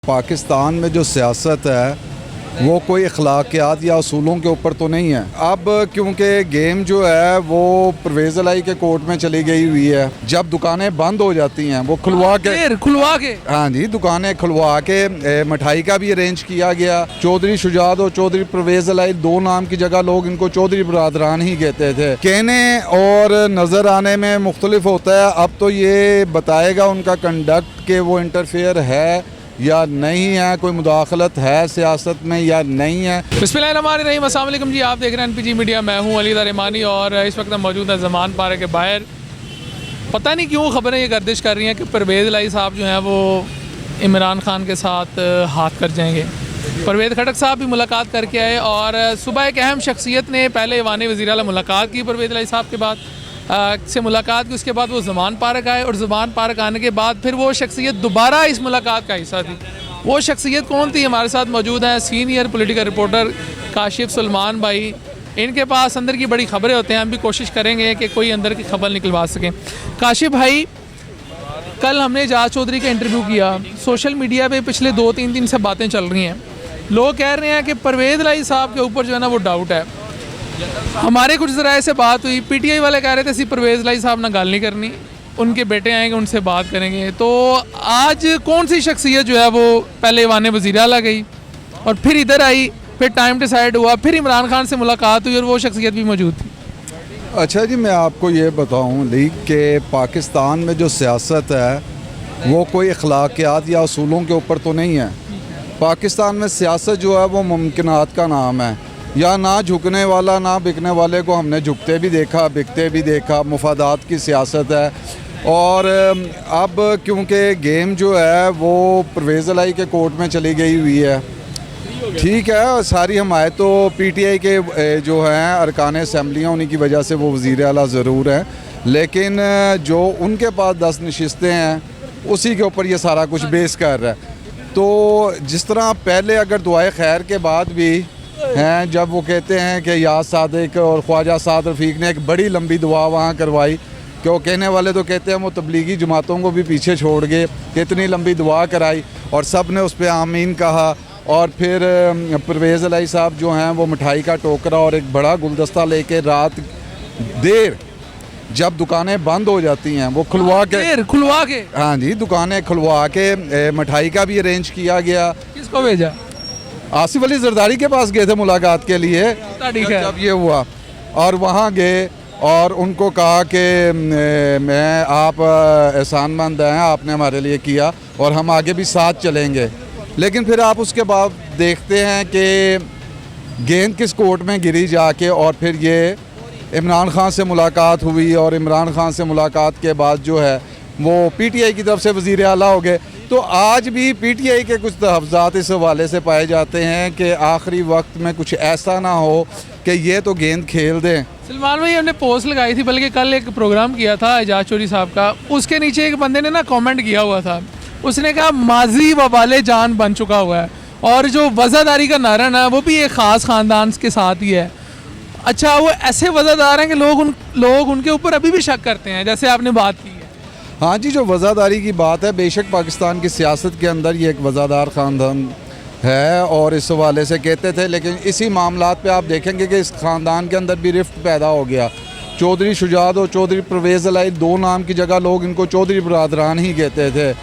पाकिस्तान में जो सियासत है वो कोई अखलाकियात या असूलों के ऊपर तो नहीं है। अब क्योंकि गेम जो है वो परवेज़ इलाही के कोर्ट में चली गई हुई है, जब दुकानें बंद हो जाती हैं वो खुलवा के हाँ जी, दुकानें खुलवा के मिठाई का भी अरेंज किया गया। चौधरी शुजात और चौधरी परवेज़ इलाही दो नाम की जगह लोग इनको चौधरी बरादरान ही कहते थे। कहने और नज़र आने में मुख्तलिफ होता है। अब तो ये बताएगा उनका कंडक्ट कि वो इंटरफेयर है या नहीं है, कोई मुदाखलत है सियासत में या नहीं है। बिस्मिल्लाहिर्रहमानिर्रहीम, अस्सलाम वालेकुम जी। आप देख रहे हैं एनपीजी मीडिया। मैं हूं अली रहमानी और इस वक्त हम मौजूद हैं ज़मान पार्क के बाहर। पता नहीं क्यों खबरें ये गर्दिश कर रही हैं कि परवेज़ इलाही साहब जो हैं वो इमरान खान के साथ हाथ कर जाएंगे। परवेज़ खटक साहब भी मुलाकात करके आए और सुबह एक अहम शख्सियत ने पहले ऐवान वज़ीर आला मुलाकात की परवेज़ इलाही साहब के बाद से मुलाकात की। उसके बाद वो ज़मान पार्क आए और ज़मान पार्क आने के बाद फिर वो शख्सियत दोबारा इस मुलाकात का हिस्सा थी। वो शख्सियत कौन थी? हमारे साथ मौजूद हैं senior political reporter Kashif Salman भाई। इनके पास अंदर की बड़ी खबरें होते हैं, हम भी कोशिश करेंगे कि कोई अंदर की खबर निकलवा सकें। काशिफ भाई, कल हमने एजाज चौधरी का इंटरव्यू किया। सोशल मीडिया पे पिछले 2-3 दिन से बातें चल रही हैं। लोग कह रहे हैं कि परवेज़ इलाही साहब के ऊपर जो है ना वो डाउट है। हमारे कुछ ज़राए से बात हुई, पीटीआई वाले कह रहे थे सी परवेज़ इलाही साहब ना गल नहीं करनी, उनके बेटे आएंगे उनसे बात करेंगे। तो आज कौन सी शख्सियत जो है वो पहले ऐवान वज़ीर आला गई और फिर इधर आई, फिर टाइम डिसाइड हुआ, फिर इमरान खान से मुलाकात हुई और वो शख्सियत भी मौजूद थी। अच्छा जी, मैं आपको ये बताऊं लीग के पाकिस्तान में जो सियासत है वो कोई अखलाकियात या असूलों के ऊपर तो नहीं है। पाकिस्तान में सियासत जो है वो मुमकिनात का नाम है। या ना झुकने वाला ना बिकने वाले को हमने झुकते भी देखा, बिकते भी देखा। मुफादात की सियासत है। और अब क्योंकि गेम जो है वो परवेज़ इलाही के कोर्ट में चली गई हुई है, ठीक है, सारी हमायत तो पीटीआई के जो हैं अरकान असम्बलियाँ उन्हीं की वजह से वो वज़ीर आला ज़रूर हैं, लेकिन जो उनके पास 10 नशिस्तें हैं उसी के ऊपर ये सारा कुछ बेस कर रहा है। तो जिस तरह पहले अगर दुआए खैर के बाद भी हैं, जब वो कहते हैं कि याद सादिक और ख्वाजा साद रफ़ीक ने एक बड़ी लंबी दुआ वहाँ करवाई, कि वो कहने वाले तो कहते हैं वो तबलीगी जमातों को भी पीछे छोड़ गए, कितनी लंबी दुआ कराई और सब ने उस पर आमीन कहा। और फिर परवेज़ इलाही साहब जो हैं वो मिठाई का टोकरा और एक बड़ा गुलदस्ता लेके रात देर जब दुकानें बंद हो जाती हैं वो खुलवा के हाँ जी, दुकानें खुलवा के मिठाई का भी अरेंज किया गया। किसको भेजा? आसिफ अली जरदारी के पास गए थे मुलाकात के लिए। जब ये हुआ और वहाँ गए और उनको कहा कि मैं आप एहसानमंद हैं, आपने हमारे लिए किया और हम आगे भी साथ चलेंगे। लेकिन फिर आप उसके बाद देखते हैं कि गेंद किस कोर्ट में गिरी जाके और फिर ये इमरान खान से मुलाकात हुई और इमरान खान से मुलाकात के बाद जो है वो पीटीआई की तरफ से वज़ीर आला हो गए। तो आज भी पीटीआई के कुछ तहफ़्ज़ात इस हवाले से पाए जाते हैं कि आखिरी वक्त में कुछ ऐसा ना हो कि ये तो गेंद खेल दें। सलमान भाई, हमने पोस्ट लगाई थी, बल्कि कल एक प्रोग्राम किया था एजाज चौधरी साहब का, उसके नीचे एक बंदे ने ना कमेंट किया हुआ था। उसने कहा माजी वबाले जान बन चुका हुआ है और जो वज़ादारी का नारा ना वो भी एक ख़ास ख़ानदान के साथ ही है। अच्छा, वो ऐसे वज़ादार हैं कि लोग उनके ऊपर अभी भी शक करते हैं, जैसे आपने बात की है। हाँ जी, जो वज़ादारी की बात है, बेशक पाकिस्तान की सियासत के अंदर ये एक वज़ादार ख़ानदान है और इस हवाले से कहते थे, लेकिन इसी मामलात पे आप देखेंगे कि इस ख़ानदान के अंदर भी रिफ्ट पैदा हो गया। चौधरी शुजात और चौधरी परवेज़ इलाही दो नाम की जगह लोग इनको चौधरी बरादरान ही कहते थे।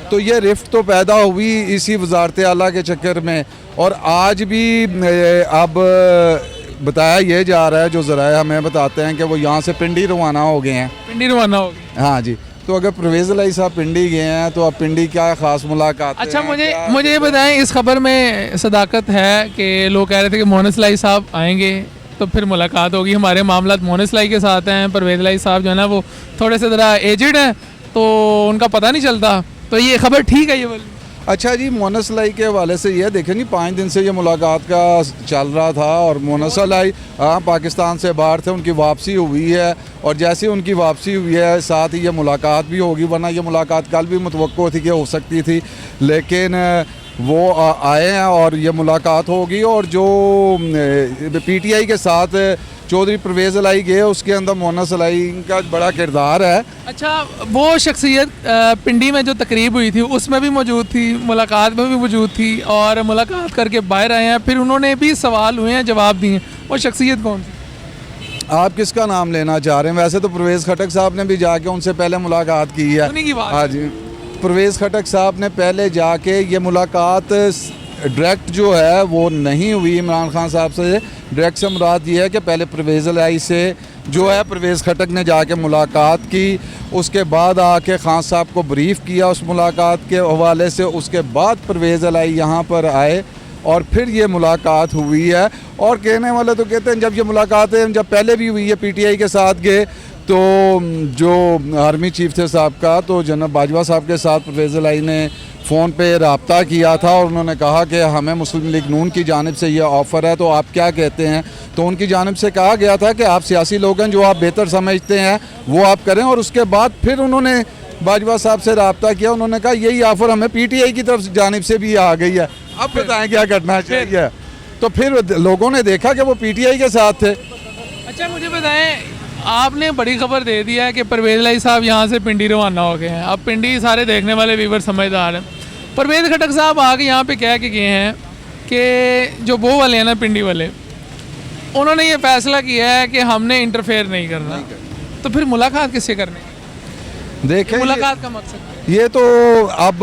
तो ये रिफ्ट तो पैदा हुई इसी वज़ारत आला के चक्कर में। और आज भी अब बताया ये जा रहा है, जो ज़राए हमें बताते हैं कि वो यहाँ से पिंडी रवाना हो गए हैं। पिंडी रवाना हो गए? हाँ जी। तो अगर परवेज़ इलाही साहब पिंडी गए हैं तो अब पिंडी क्या ख़ास मुलाकात? अच्छा, मुझे ये बताएं, इस खबर में सदाकत है कि लोग कह रहे थे कि मोहनिस इलाही साहब आएंगे तो फिर मुलाकात होगी। हमारे मामला मोहनिस इलाही के साथ हैं, परवेज़ इलाही साहब जो है ना वो थोड़े से ज़रा एजड हैं तो उनका पता नहीं चलता। तो ये खबर ठीक है ये वाली? अच्छा जी, मोहनिस इलाही के हवाले से ये देखें नहीं, 5 दिन से ये मुलाकात का चल रहा था और मोहनिस इलाही पाकिस्तान से बाहर थे, उनकी वापसी हुई है और जैसे उनकी वापसी हुई है साथ ही ये मुलाकात भी होगी, वरना ये मुलाकात कल भी मुतवक्को थी कि हो सकती थी, लेकिन वो आए हैं और ये मुलाकात होगी। और जो पीटीआई के साथ चौधरी परवेज़ अलाई गए, उसके अंदर मोहना सलाई का बड़ा किरदार है। अच्छा, वो शख्सियत पिंडी में जो तकरीब हुई थी उसमें भी मौजूद थी, मुलाकात में भी मौजूद थी और मुलाकात करके बाहर आए हैं, फिर उन्होंने भी सवाल हुए हैं, जवाब दिए। वो शख्सियत कौन सी? आप किसका नाम लेना चाह रहे हैं? वैसे तो परवेज़ खटक साहब ने भी जाके उनसे पहले मुलाकात की है। उन्हीं की बात हाँ जी, परवेज़ खटक साहब ने पहले जाके ये मुलाकात डायरेक्ट जो है वो नहीं हुई इमरान खान साहब से। डायरेक्ट से मुराद ये है कि पहले परवेज़ अलाई से जो है परवेज़ खटक ने जाके मुलाकात की, उसके बाद आके खान साहब को ब्रीफ़ किया उस मुलाकात के हवाले से, उसके बाद परवेज़ अलाई यहाँ पर आए और फिर ये मुलाकात हुई है। और कहने वाले तो कहते हैं जब ये मुलाकातें जब पहले भी हुई है पीटीआई के साथ गए तो जो आर्मी चीफ थे साहब का, तो जनरल बाजवा साहब के साथ परवेज़ अलाई ने फ़ोन पे रब्ता किया था और उन्होंने कहा कि हमें मुस्लिम लीग नून की जानिब से ये ऑफ़र है, तो आप क्या कहते हैं? तो उनकी जानिब से कहा गया था कि आप सियासी लोग हैं, जो आप बेहतर समझते हैं वो आप करें। और उसके बाद फिर उन्होंने बाजवा साहब से रब्ता किया, उन्होंने कहा यही ऑफ़र हमें पीटीआई की तरफ जानिब से भी आ गई है, अब बताएं क्या करना चाहिए। तो फिर लोगों ने देखा कि वो पीटीआई के साथ थे। अच्छा, मुझे बताएं, आपने बड़ी खबर दे दी है कि परवेज़ अलाई साहब यहाँ से पिंडी रवाना हो गए हैं। अब पिंडी सारे देखने वाले व्यूवर समझदार हैं। परवेज़ खटक साहब आके यहाँ पे कह के गए हैं कि जो वो वाले हैं ना पिंडी वाले, उन्होंने ये फैसला किया है कि हमने इंटरफेयर नहीं करना। तो फिर मुलाकात किससे करनी? देखें, मुलाकात का मकसद ये तो अब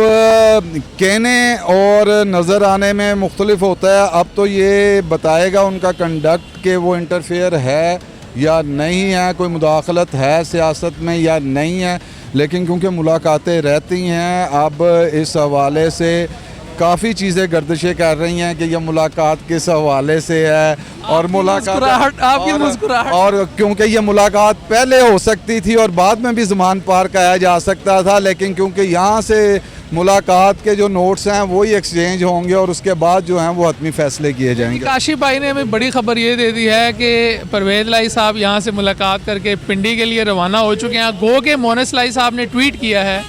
कहने और नज़र आने में मुख्तलिफ होता है। अब तो ये बताएगा उनका कंडक्ट कि वो इंटरफेयर है या नहीं है, कोई मुदाखलत है सियासत में या नहीं है। लेकिन क्योंकि मुलाकातें रहती हैं, अब इस हवाले से काफ़ी चीज़ें गर्दिशें कर रही हैं कि यह मुलाकात किस हवाले से है और मुस्कुराहट और क्योंकि ये मुलाकात पहले हो सकती थी और बाद में भी ज़मान पार किया जा सकता था, लेकिन क्योंकि यहाँ से मुलाकात के जो नोट्स हैं वो ही एक्सचेंज होंगे और उसके बाद जो हैं वो हतमी फ़ैसले किए जाएंगे। काशिफ भाई ने हमें बड़ी खबर ये दे दी है कि परवेज़ अलाई साहब यहाँ से मुलाकात करके पिंडी के लिए रवाना हो चुके हैं। गो के मोहना सलाई साहब ने ट्वीट किया है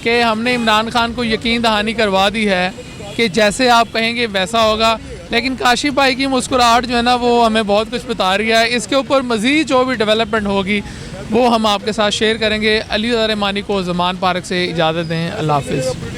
कि हमने इमरान खान को यकीन दहानी करवा दी है कि जैसे आप कहेंगे वैसा होगा। लेकिन काशिफ भाई की मुस्कुराहट जो है ना वो हमें बहुत कुछ बता रही है। इसके ऊपर मज़ीद जो भी डेवलपमेंट होगी वो हम आपके साथ शेयर करेंगे। अली रहमानी को ज़मान पार्क से इजाज़त दें। अल्लाह हाफ़िज़।